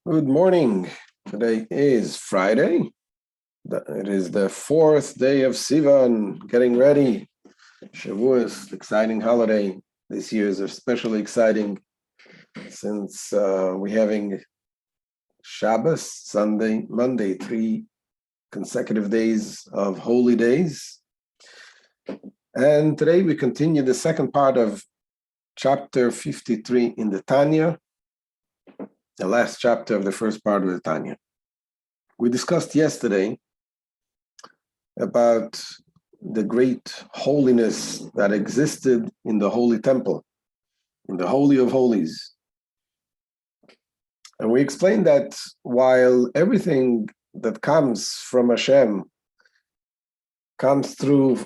Good morning. Today is Friday. It is the fourth day of Sivan, getting ready. Shavuos, exciting holiday. This year is especially exciting since we're having Shabbos, Sunday, Monday, 3 consecutive days of holy days. And today we continue the second part of chapter 53 in the Tanya, the last chapter of the first part of the Tanya. We discussed yesterday about the great holiness that existed in the Holy Temple, in the Holy of Holies. And we explained that while everything that comes from Hashem comes through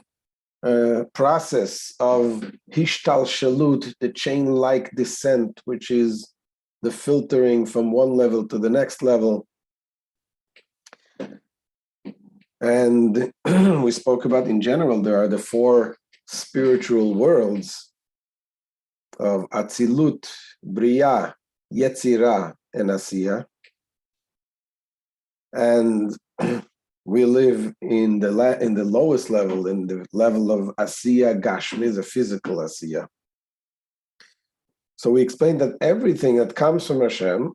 a process of Hishtalshalut, the chain-like descent, which is the filtering from one level to the next level. And we spoke about, in general, there are the 4 spiritual worlds of Atsilut, Bria, Yetzirah, and Asiya. And we live in the lowest level, in the level of Asiya Gashmi, the physical Asiya. So we explained that everything that comes from Hashem,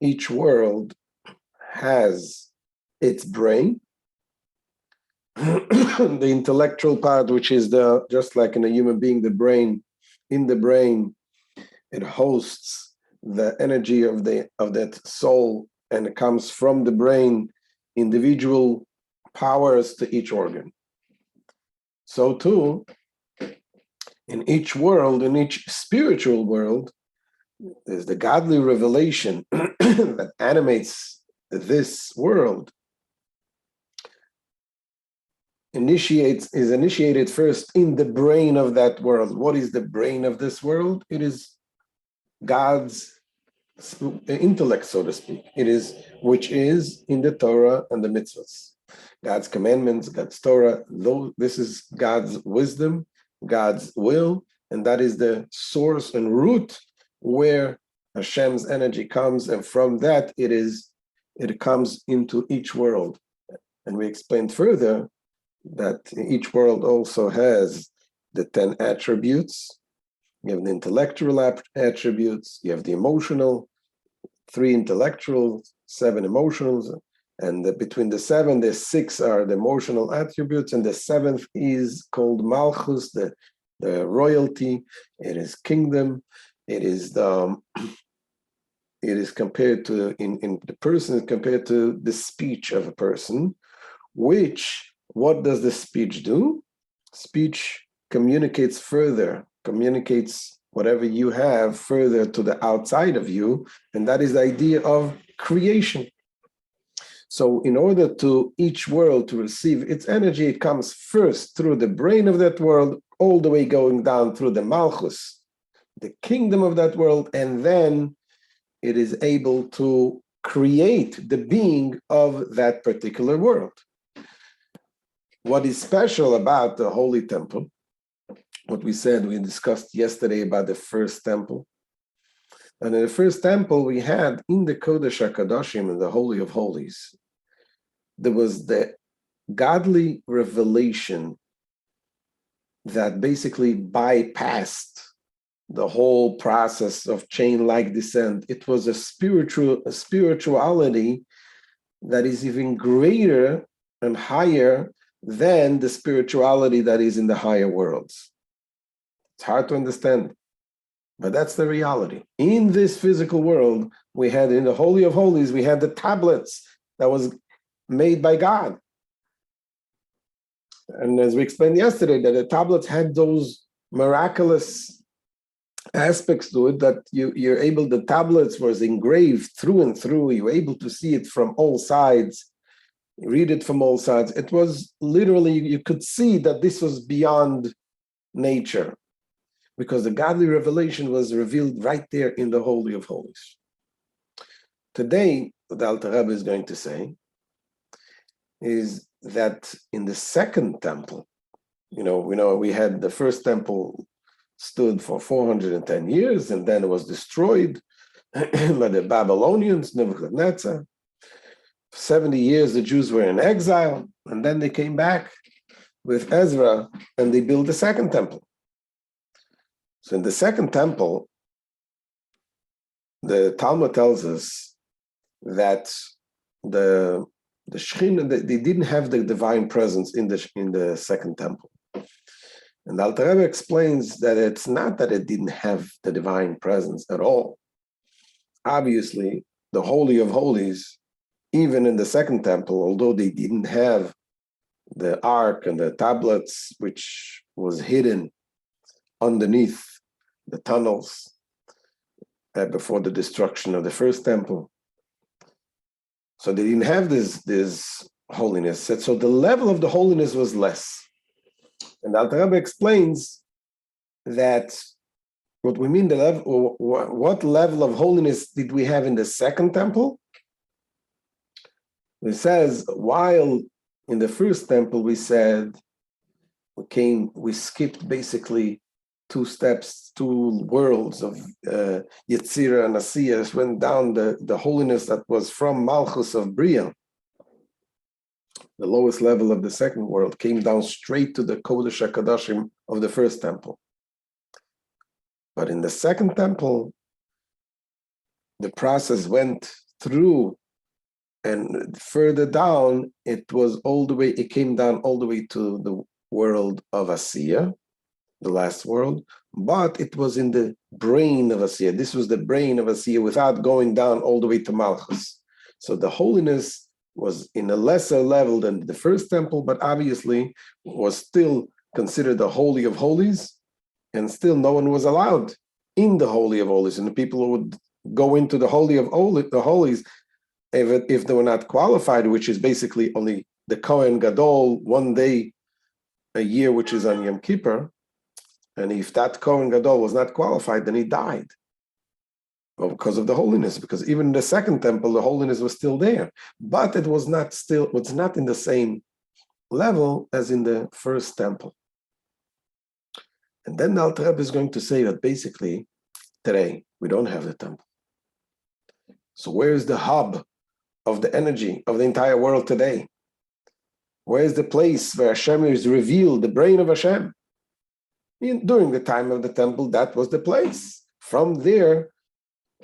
each world has its brain, the intellectual part, which is just like in a human being, the brain. In the brain, it hosts the energy of that soul, and it comes from the brain, individual powers to each organ. So too, in each world, in each spiritual world, there's the godly revelation that animates this world. Is initiated first in the brain of that world. What is the brain of this world? It is God's intellect, so to speak. Which is in the Torah and the mitzvahs. God's commandments, God's Torah, this is God's wisdom, God's will, and that is the source and root where Hashem's energy comes, and from that it comes into each world. And we explained further that each world also has the 10 attributes. You have the intellectual attributes, you have the emotional, 3 intellectual, 7 emotionals, and between the 7, the 6 are the emotional attributes, and the 7th is called Malchus, the royalty. It is kingdom. It is compared to in the person, compared to the speech of a person. What does the speech do? Speech communicates further, communicates whatever you have further to the outside of you, and that is the idea of creation. So in order to each world to receive its energy, it comes first through the brain of that world, all the way going down through the Malchus, the kingdom of that world, and then it is able to create the being of that particular world. What is special about the Holy Temple, what we discussed yesterday about the first temple. And in the first temple, we had in the Kodesh HaKadoshim, in the Holy of Holies, there was the godly revelation that basically bypassed the whole process of chain-like descent. It was a spirituality that is even greater and higher than the spirituality that is in the higher worlds. It's hard to understand, but that's the reality. In this physical world, we had, in the Holy of Holies, we had the tablets that was made by God. And as we explained yesterday, that the tablets had those miraculous aspects to it, that the tablets was engraved through and through. You were able to see it from all sides, read it from all sides. It was literally, you could see that this was beyond nature, because the godly revelation was revealed right there in the Holy of Holies. Today, what the Alter Rebbe is going to say is that in the second temple, we had the first temple stood for 410 years, and then it was destroyed. by the Babylonians, Nebuchadnezzar. 70 years the Jews were in exile, and then they came back with Ezra and they built the second temple. So in the second temple, the Talmud tells us that the Shekhinah, they didn't have the divine presence in the second temple. And the Alter Rebbe explains that it's not that it didn't have the divine presence at all. Obviously, the Holy of Holies, even in the second temple, although they didn't have the ark and the tablets, which was hidden underneath the tunnels before the destruction of the first temple. So they didn't have this holiness. So the level of the holiness was less. And Alter Rebbe explains that what we mean, the level, what level of holiness did we have in the second temple? It says, while in the first temple we said we skipped basically 2 steps, 2 worlds of Yetzirah and Asiyah, went down the holiness that was from Malchus of Bria, the lowest level of the second world, came down straight to the Kodesh HaKadoshim of the first temple. But in the second temple, the process went through, and further down, it came down all the way to the world of Asiyah, the last world, but it was in the brain of Asiyah. This was the brain of Asiyah without going down all the way to Malchus. So the holiness was in a lesser level than the first temple, but obviously was still considered the Holy of Holies, and still no one was allowed in the Holy of Holies. And the people who would go into the Holy of the Holies, if they were not qualified, which is basically only the Kohen Gadol, 1 day a year, which is on Yom Kippur. And if that Kohen Gadol was not qualified, then he died. Well, because of the holiness, because even in the second temple, the holiness was still there, but it was not in the same level as in the first temple. And then the Alter Rebbe is going to say that basically today we don't have the temple. So where is the hub of the energy of the entire world today? Where is the place where Hashem is revealed, the brain of Hashem? During the time of the temple, that was the place. From there,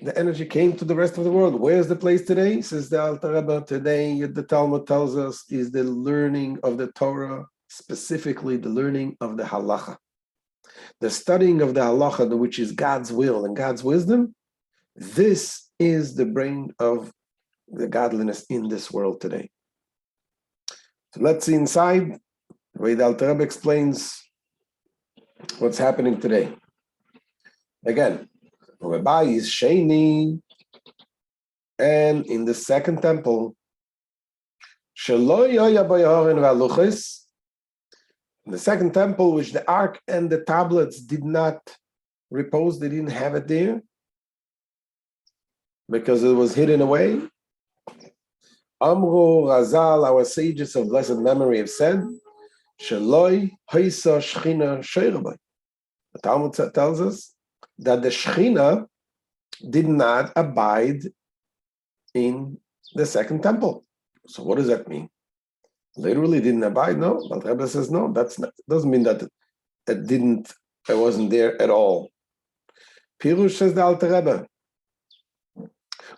the energy came to the rest of the world. Where's the place today? Says the Alter Rebbe. Today, the Talmud tells us, is the learning of the Torah, specifically the learning of the halacha. The studying of the halacha, which is God's will and God's wisdom. This is the brain of the godliness in this world today. So let's see inside the way the Alter Rebbe explains what's happening today. Again, Rabbi is Sheni, and in the second temple, in the second temple, which the ark and the tablets did not repose, they didn't have it there because it was hidden away. Amru Razal, our sages of blessed memory, have said, Sheloi Haisa Shechina Sheirabai. The Talmud tells us that the Shechina did not abide in the second temple. So what does that mean? Literally didn't abide? No. But Rebbe says no. That doesn't mean that it wasn't there at all. Pirush, says the Alter Rebbe.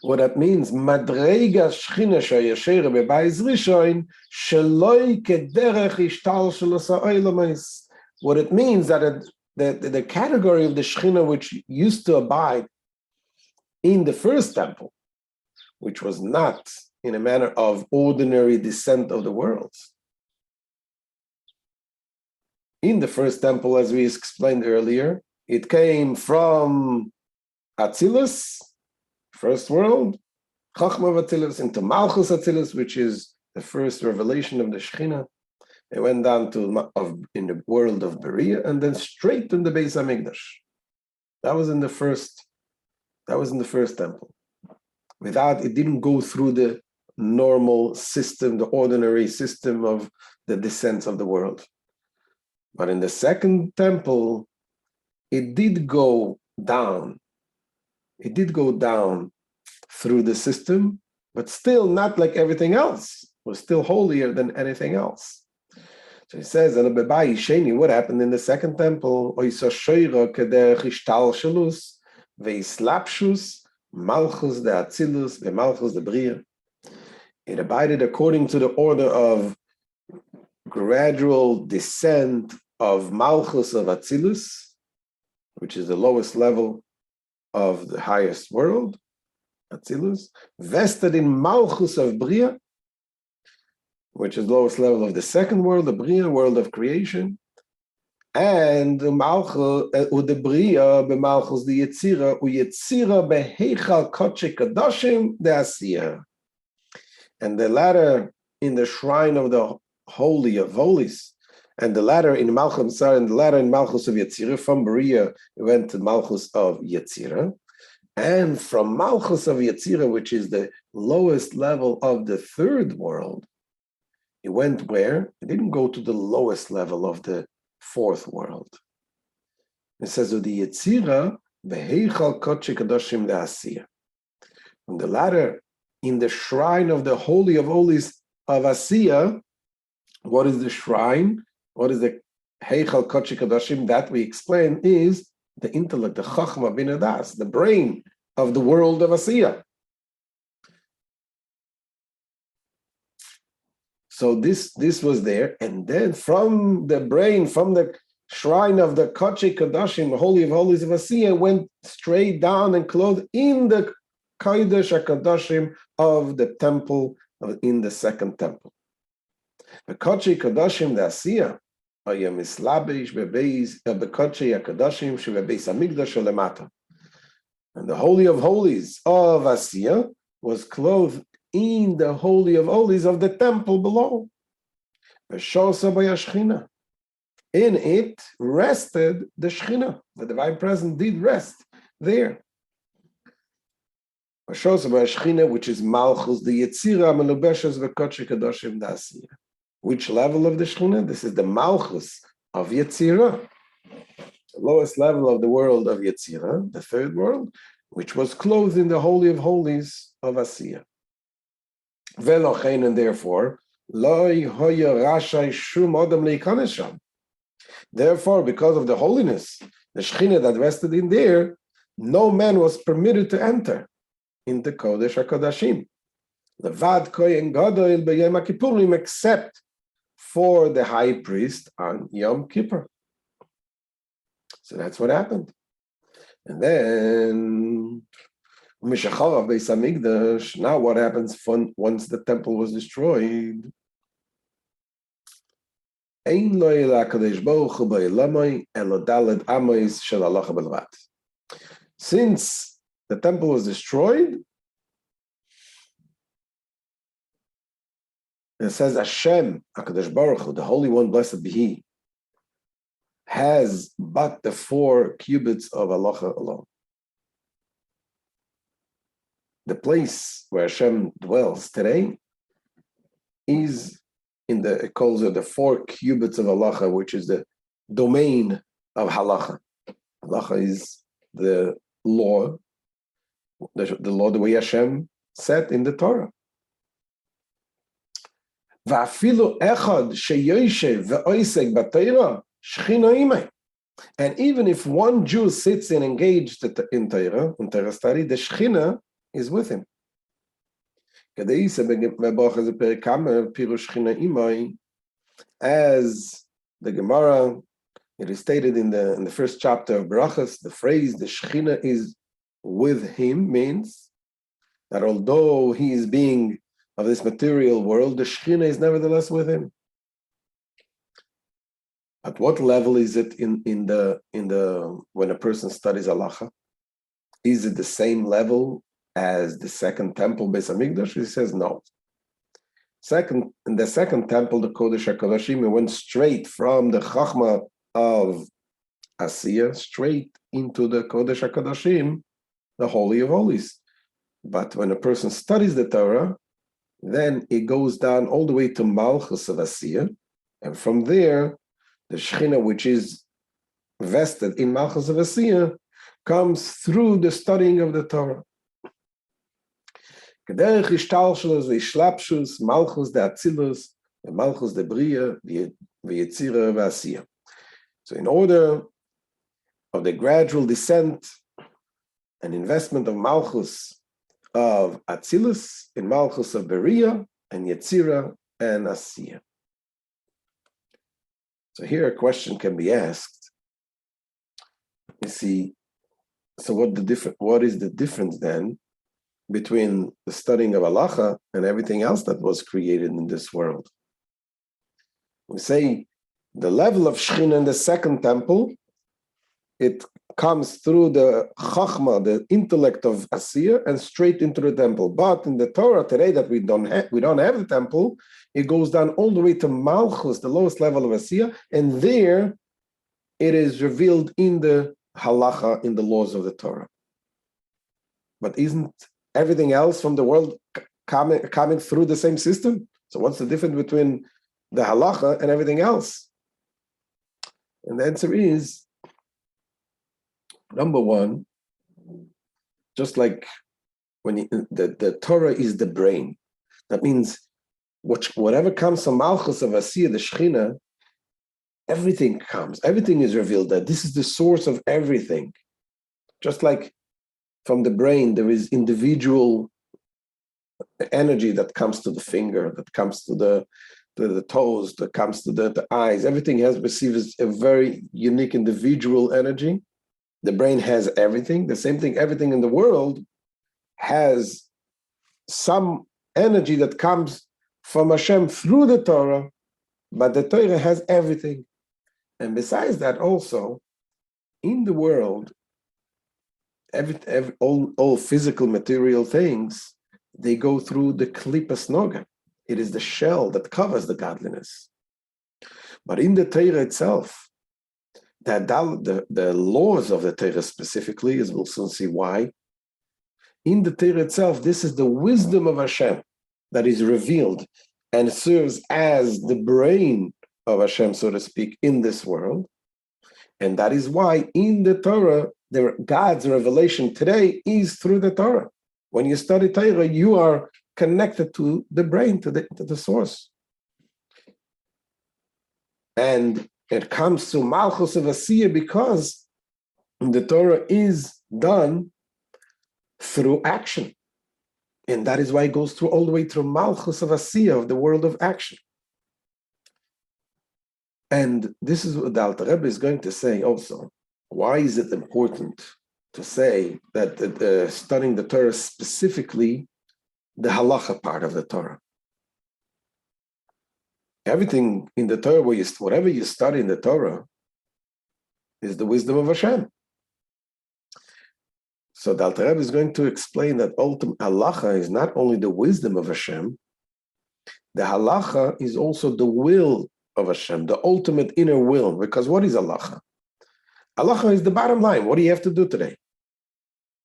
What that means, Madrega Shechina Sheyasher Bebayis Rishon Sheloi Kederech Ishtal Shelasa Oilamais. What it means that the category of the Shechina which used to abide in the first temple, which was not in a manner of ordinary descent of the worlds. In the first temple, as we explained earlier, it came from Atsilut, first world, Chachma of Atsilut, into Malchus Atsilut, which is the first revelation of the Shechina. It went down in the world of Beria, and then straight in the Beis Hamikdash. That was in the first temple. It didn't go through the normal system, the ordinary system of the descents of the world. But in the second temple, it did go down It did go down through the system, but still not like everything else. It was still holier than anything else. So he says, what happened in the second temple? Malchus the Atsilut, the Malchus the Bria. It abided according to the order of gradual descent of Malchus of Atsilut, which is the lowest level of the highest world, Atsilut, vested in Malchus of Bria, which is the lowest level of the second world, the Bria, world of creation, and the Malchus, the Bria, the Malchus, the Yetzira, Yetzira beheichal kodesh kadoshim de Asiya, and the latter in the shrine of the Holy of Holies, and the latter in Malchus, and the latter in Malchus of Yetzira. From Bria went to Malchus of Yetzira, and from Malchus of Yetzira, which is the lowest level of the third world, he went where? He didn't go to the lowest level of the fourth world. It says of the Yetzira, beheichal kodesh kadoshim de Asiya. From the latter, in the shrine of the Holy of Holies of Asiya. What is the shrine? What is the heichal kodesh kadoshim? That we explain is the intellect, the chachma bin adas, the brain of the world of Asiya. So this was there, and then from the brain, from the shrine of the Kodesh Kodashim, the Holy of Holies of Asiya, went straight down and clothed in the Kodesh HaKodashim of the temple, in the second temple. The Kodesh HaKodashim, the Asiya, היה מסלבש בקודשי הקדושים שבבייס המקדש שלמטה. And the Holy of Holies of Asiya was clothed in the Holy of Holies of the temple below. In it rested the Shechina. The Divine Presence did rest there. Which is Malchus, the Yetzira, Melubeshes, V'Kodesh Kadoshim Asiya. Which level of the Shechina? This is the Malchus of Yetzira, the lowest level of the world of Yetzira, the third world, which was clothed in the Holy of Holies of Asiya. And therefore, therefore, because of the holiness, the Shechina that rested in there, no man was permitted to enter into Kodesh HaKodashim. Levad Kohen Gadol b'Yom Kippurim, except for the high priest on Yom Kippur. So that's what happened. And then now what happens once the temple was destroyed? Since the temple was destroyed, it says Hashem, HaKadosh Baruch Hu, the Holy One, blessed be He, has but the 4 cubits of halacha alone. The place where Hashem dwells today is in the, it calls it the 4 cubits of halacha, which is the domain of halacha. Halacha is the law, the law the way Hashem set in the Torah. And even if one Jew sits and engaged in Torah study, the Shechina is with him. As the Gemara, it is stated in the first chapter of Barachas, the phrase the Shechina is with him means that although he is being of this material world, the Shechina is nevertheless with him. At what level is it in the when a person studies halacha? Is it the same level as the second temple, Beis Hamikdash? He says no. In the second temple, the Kodesh HaKodashim, went straight from the Chachma of Asiya straight into the Kodesh HaKodashim, the Holy of Holies. But when a person studies the Torah, then it goes down all the way to Malchus of Asiya, and from there, the Shechina, which is vested in Malchus of Asiya, comes through the studying of the Torah. Kederech ishtalshelus v'ishlapshus, malchus de Atzilus, malchus de Bria, v'yetzira v'asiyah. So in order of the gradual descent and investment of malchus of Atzilus in malchus of Beria and Yetzira and Asiyah. So here a question can be asked. You see, so what is the difference then between the studying of halacha and everything else that was created in this world? We say the level of Shechina in the second temple, it comes through the chachma, the intellect of Asiyah, and straight into the temple. But in the Torah today that we don't have the temple, it goes down all the way to Malchus, the lowest level of Asiyah, and there it is revealed in the halacha, in the laws of the Torah. But isn't everything else from the world coming through the same system? So what's the difference between the halacha and everything else? And the answer is, number one, just like when the Torah is the brain, that means whatever comes from Malchus of Asiyah, the Shechina, everything comes, everything is revealed that this is the source of everything. Just like from the brain, there is individual energy that comes to the finger, that comes to the toes, that comes to the eyes. Everything receives a very unique individual energy. The brain has everything. The same thing, everything in the world has some energy that comes from Hashem through the Torah, but the Torah has everything. And besides that also, in the world, all physical material things, they go through the klipas noga. It is the shell that covers the godliness. But in the Torah itself, the laws of the Torah specifically, as we'll soon see why, in the Torah itself, this is the wisdom of Hashem that is revealed and serves as the brain of Hashem, so to speak, in this world. And that is why in the Torah, God's revelation today is through the Torah. When you study Torah, you are connected to the brain, to the source. And it comes to Malchus of Asiyah because the Torah is done through action. And that is why it goes through all the way through Malchus of Asiyah, of the world of action. And this is what the Alter Rebbe is going to say also. Why is it important to say that studying the Torah, specifically the halacha part of the Torah? Everything in the Torah, whatever you study in the Torah, is the wisdom of Hashem. So the Alter Rebbe is going to explain that ultimate halacha is not only the wisdom of Hashem, the halacha is also the will of Hashem, the ultimate inner will. Because what is halacha? Halacha is the bottom line. What do you have to do today?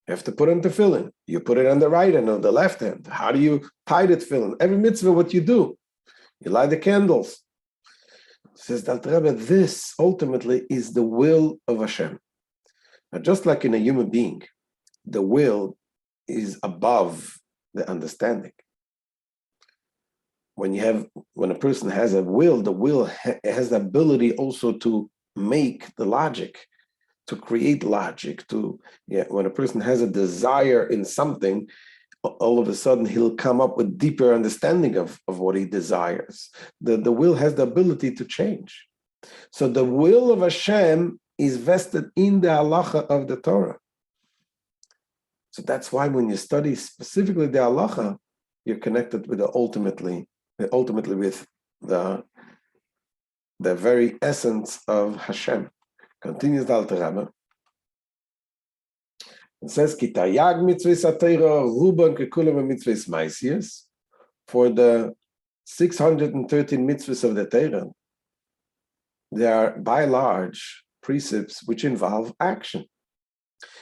You have to put on tefillin. You put it on the right hand or the left hand. How do you tie the tefillin? Every mitzvah, what you do. You light the candles. Says the Alter Rebbe, this ultimately is the will of Hashem. Now, just like in a human being, the will is above the understanding. When a person has a will, the will has the ability also to make the logic, to create logic. When a person has a desire in something, all of a sudden he'll come up with deeper understanding of what he desires. The will has the ability to change. So the will of Hashem is vested in the halacha of the Torah. So that's why when you study specifically the halacha, you're connected with ultimately with the very essence of Hashem. Continues the Alter Rebbe. It says, "Ki tayag mitzvahs atayra ruban kekulam mitzvahs ma'asiyos." For the 613 mitzvahs of the Torah, they are by large precepts which involve action.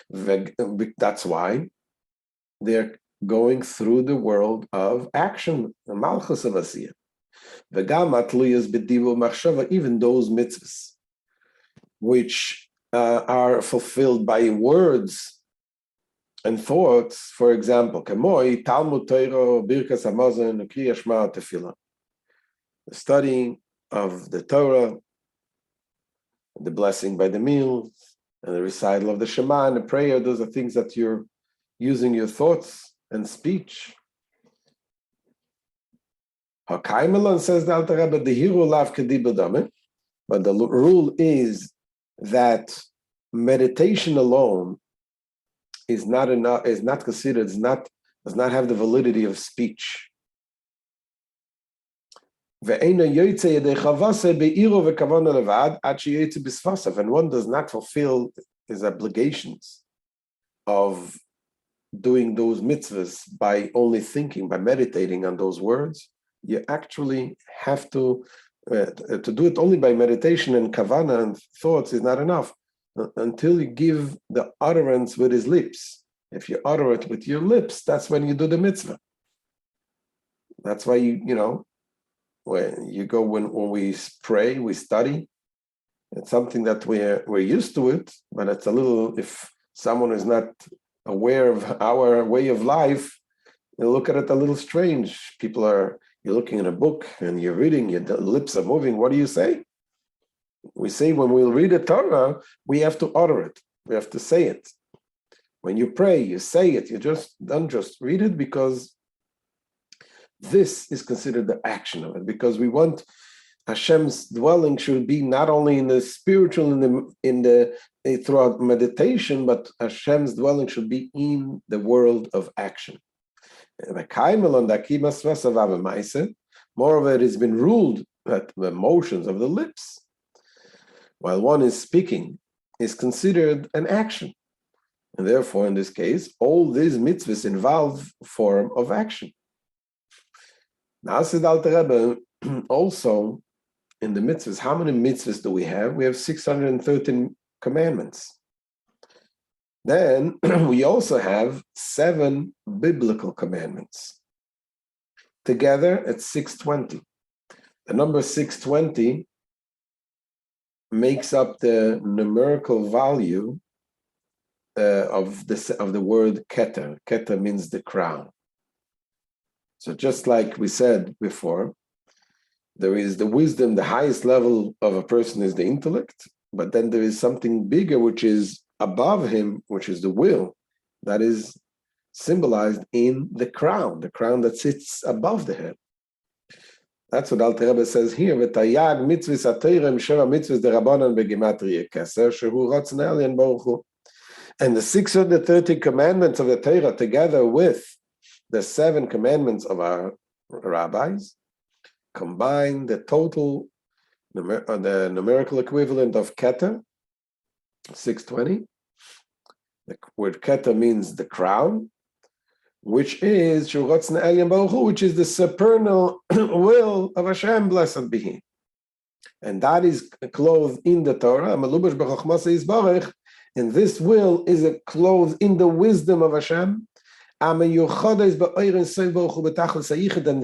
That's why they're going through the world of action, the Malchus of Asiyah. V'gam atluyas b'divu machshava, even those mitzvahs which are fulfilled by words and thoughts. For example, Kamoi, Talmud Torah, Birkas Hamazon, Kriya Shema, Tefillah. The studying of the Torah, the blessing by the meal, and the recital of the Shema and the prayer, those are things that you're using your thoughts and speech. Hakaimelon says the Alter Rebbe, the hero lav kedibadame, but the rule is that meditation alone is not enough, is not considered, does not have the validity of speech. And one does not fulfill his obligations of doing those mitzvahs by only thinking, by meditating on those words. You actually have to do it only by meditation, and kavana and thoughts is not enough until you give the utterance with his lips. If you utter it with your lips, that's when you do the mitzvah. That's why when you go, when we pray, we study. It's something that we're used to it, but it's a little, if someone is not aware of our way of life, they look at it a little strange. You're looking at a book and you're reading, your lips are moving. What do you say? We say when we'll read a Torah, we have to utter it. We have to say it. When you pray, you say it. You don't just read it, because this is considered the action of it, because we want Hashem's dwelling should be not only in the spiritual, throughout meditation, but Hashem's dwelling should be in the world of action. Moreover, it has been ruled that the motions of the lips, while one is speaking, is considered an action. And therefore, in this case, all these mitzvahs involve form of action. Now, said Alter Rebbe, also in the mitzvahs, how many mitzvahs do we have? We have 613 commandments. Then we also have 7 biblical commandments. Together, it's 620. The number 620 makes up the numerical value of the word keter. Keter means the crown. So just like we said before, there is the wisdom, the highest level of a person is the intellect, but then there is something bigger which is above him, which is the will, that is symbolized in the crown that sits above the head. That's what Alter Rebbe says here. V'tayag mitzvahs atayrim sheva mitzvahs derabanan begematria keser shehu ratzon elyon baruch hu. And the 630 commandments of the Torah, together with the 7 commandments of our rabbis, combine the total, the numerical equivalent of keter, 620. The word keter means the crown, which is Shu Ratzon Elyon Baruch Hu, which is the supernal will of Hashem, blessed be He. And that is clothed in the Torah. And this will is clothed in the wisdom of Hashem. And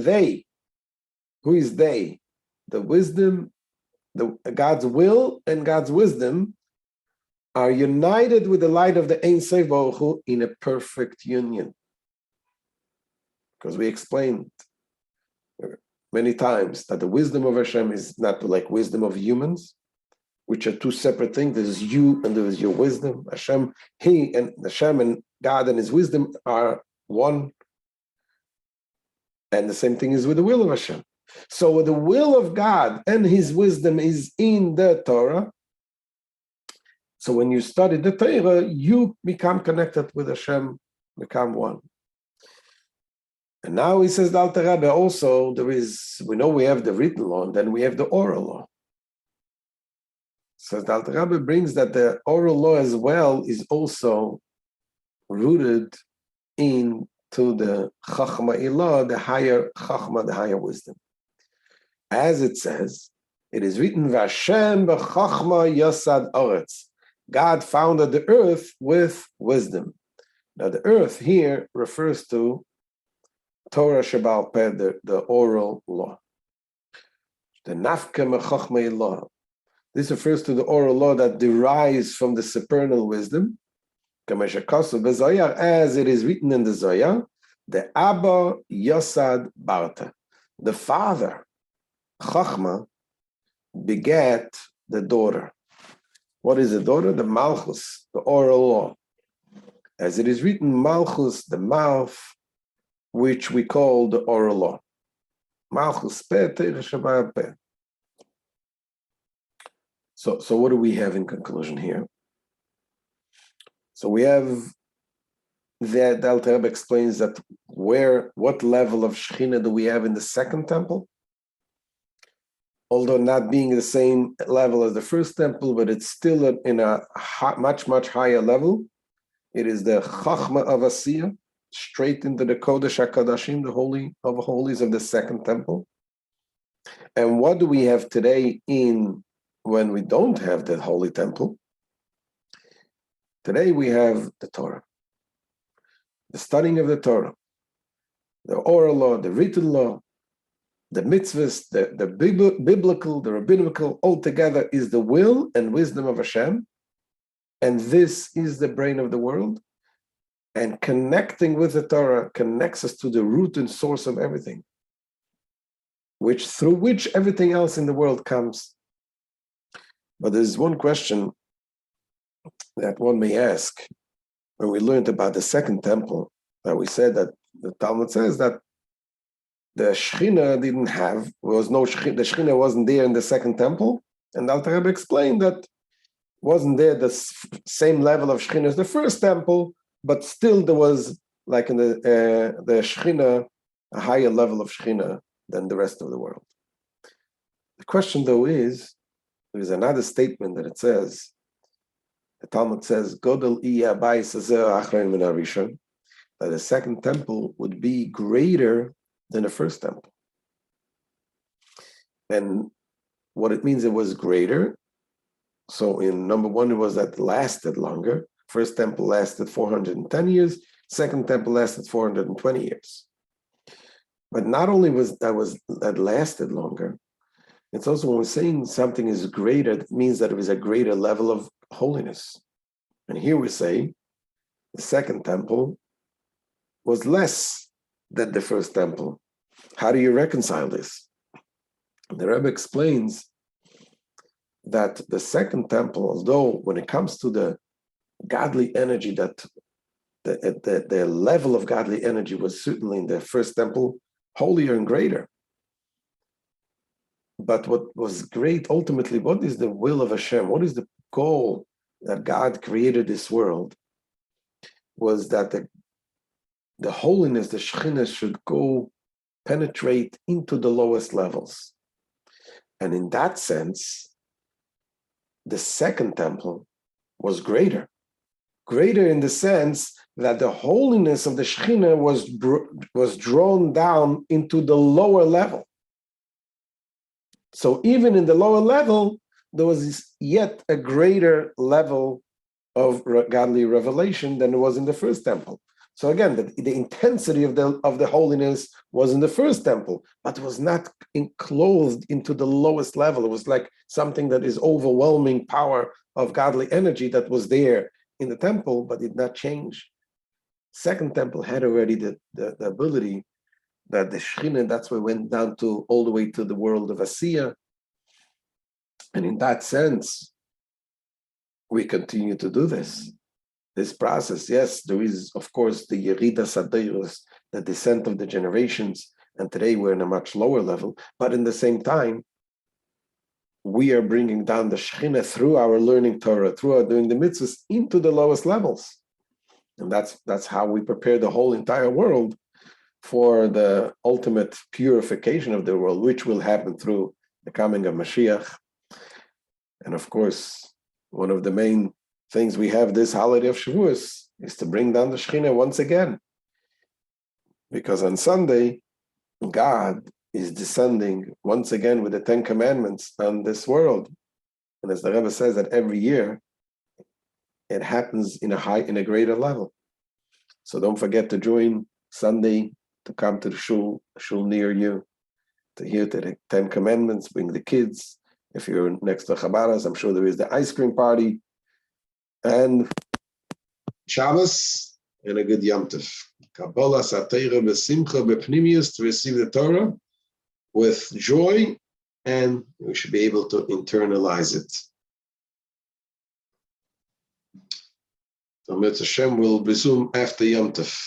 they, who is they? The wisdom, God's will and God's wisdom are united with the light of the Ein Sof Baruch Hu in a perfect union. Because we explained many times that the wisdom of Hashem is not like wisdom of humans, which are 2 separate things. There's you and there's your wisdom. Hashem, Hashem and God and His wisdom are one. And the same thing is with the will of Hashem. So the will of God and His wisdom is in the Torah. So when you study the Torah, you become connected with Hashem, become one. And now he says, the Alter Rebbe, also we know we have the written law, and then we have the oral law. So the Alter Rebbe brings that the oral law as well is also rooted into the Chachma Ilah, the higher Chachma, the higher wisdom. As it says, it is written, Vashem b'Chachma yasad oretz. God founded the earth with wisdom. Now the earth here refers to Torah Shebal Peh, the oral law. The Nafka Mechachmei law. This refers to the oral law that derives from the supernal wisdom, as it is written in the Zohar, the Abba Yosad Barta. The father, Chachma, begat the daughter. What is the daughter? The Malchus, the oral law. As it is written, Malchus, the mouth, which we call the oral law. Malchus Peh, Teireh Shabbat Peh. So what do we have in conclusion here? So we have that the Alter Rebbe explains that what level of Shechina do we have in the second temple? Although not being the same level as the first temple, but it's still in a much, much higher level. It is the Chachma of Asiyah, straight into the Kodesh HaKodashim, the Holy of Holies of the second temple. And what do we have today when we don't have the Holy Temple? Today we have the Torah, the studying of the Torah, the oral law, the written law, the mitzvahs, the biblical, the rabbinical, all together is the will and wisdom of Hashem. And this is the brain of the world. And connecting with the Torah connects us to the root and source of everything, through which everything else in the world comes. But there's one question that one may ask. When we learned about the second temple, that we said that the Talmud says that the Shechina the Shechina wasn't there in the second temple, and the Alter Rebbe explained that wasn't there the same level of Shechina as the first temple, but still there was, like in the Shechina, a higher level of Shechina than the rest of the world. The question, though, is, there is another statement that it says, the Talmud says, Godel iya bayis hazeh achrein min harishon, that the second temple would be greater than the first temple. And what it means, it was greater. So in number one, it was that it lasted longer. First temple lasted 410 years. Second temple lasted 420 years. But not only that lasted longer, it's also when we're saying something is greater, it means that it was a greater level of holiness. And here we say the second temple was less than the first temple. How do you reconcile this? The Rebbe explains that the second temple, although when it comes to the godly energy, that the level of godly energy was certainly in the first temple holier and greater. But what was great ultimately, what is the will of Hashem? What is the goal that God created this world? Was that the holiness, the Shekhinah, should go penetrate into the lowest levels. And in that sense, the second temple was greater. Greater in the sense that the holiness of the Shekhinah was drawn down into the lower level. So even in the lower level, there was yet a greater level of godly revelation than it was in the first temple. So again, the intensity of the holiness was in the first temple, but it was not enclosed into the lowest level. It was like something that is overwhelming power of godly energy that was there in the temple, but did not change. Second temple had already the ability that the Shekhinah, that's why it went down to all the way to the world of Asiyah. And in that sense, we continue to do this process. Yes, there is, of course, the Yeridas Adeiros, the descent of the generations, and today we're in a much lower level, but in the same time, we are bringing down the Shekhinah through our learning Torah, through our doing the mitzvahs, into the lowest levels. And that's how we prepare the whole entire world for the ultimate purification of the world, which will happen through the coming of Mashiach. And of course, one of the main things we have this holiday of Shavuos is to bring down the Shekhinah once again. Because on Sunday, God is descending once again with the 10 Commandments on this world. And as the Rebbe says that every year, it happens in a greater level. So don't forget to join Sunday, to come to the shul near you, to hear the 10 Commandments, bring the kids, If you're next to Chabadas, I'm sure there is the ice cream party. And Shabbos and a good Yom Tov. Kabbalah Satira Besimcha Bepnimius, to receive the Torah with joy, and we should be able to internalize it. So Mitzvah Hashem will resume after Yom Tov.